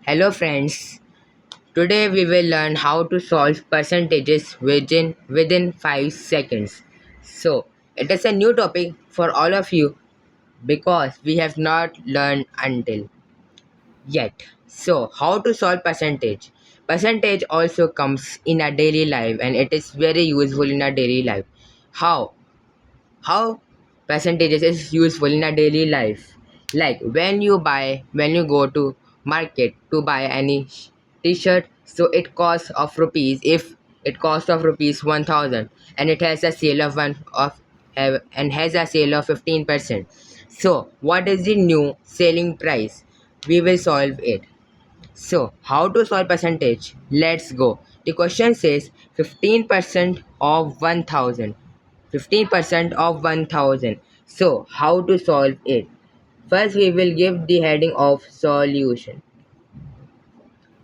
Hello friends. Today we will learn how to solve percentages within 5 seconds. So, it is a new topic for all of you because we have not learned until yet. So, how to solve percentage? Percentage also comes in our daily life and it is very useful in our daily life. How? How percentages is useful in our daily life, like when you go to market to buy any t-shirt, so it costs of rupees. If it costs of rupees 1000 and it has a sale of one of and has a sale of 15%, so what is the new selling price? We will solve it. So, how to solve percentage? Let's go. The question says 15% of 1000. 15% of 1000. So, how to solve it? First, we will give the heading of solution.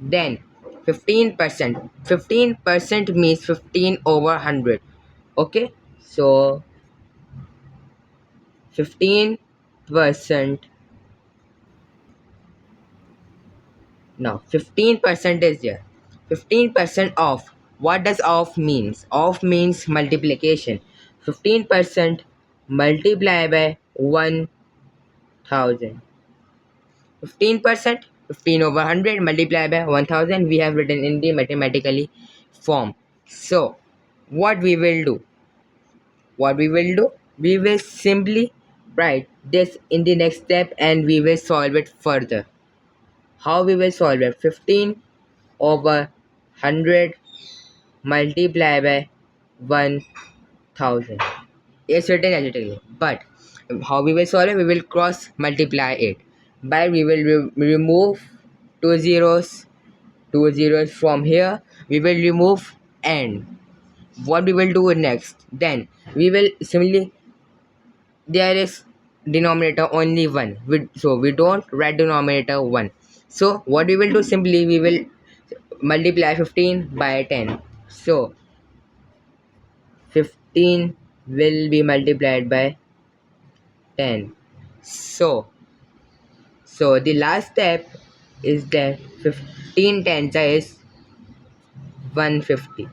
Then, 15%. 15% means 15 over 100. Okay? So, 15%. Now 15% is there. 15% off. What does off means? Off means multiplication. 15% multiply by 1000. 15%, 15 over 100 multiply by 1000. We have written in the mathematically form. So what we will do? What we will do? We will simply write this in the next step and we will solve it further. How we will solve it? 15 over 100 multiply by 1000. It's written algebraically, but how we will solve it? We will cross multiply it by we will remove two zeros, from here. We will remove and what we will do next? Then we will simply, there is denominator only one, so we don't write denominator 1. So what we will do, simply we will multiply 15 by 10. So 15 will be multiplied by 10. So the last step is that 15 tens is 150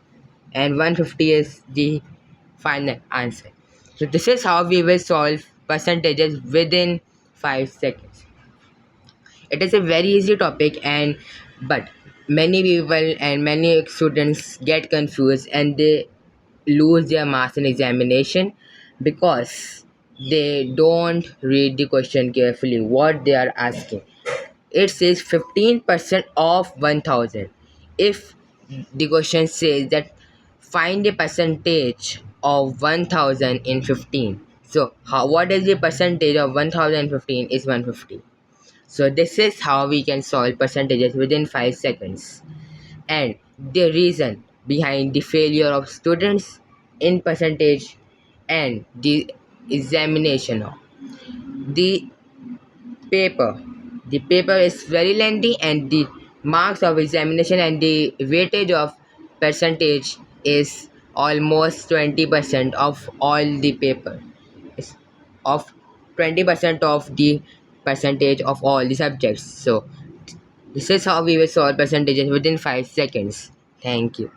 and 150 is the final answer. So this is how we will solve percentages within 5 seconds. It is a very easy topic, and but many people and many students get confused and they lose their marks in examination because they don't read the question carefully what they are asking. It says 15% of 1000. If the question says that find the percentage of 1000 in 15, so what is the percentage of 1015 is 150. So this is how we can solve percentages within 5 seconds. And the reason behind the failure of students in percentage and the examination of the paper. The paper is very lengthy and the marks of examination and the weightage of percentage is almost 20% of all the paper. It's of 20% of the percentage of all the subjects. So this is how we will solve percentages within 5 seconds. Thank you.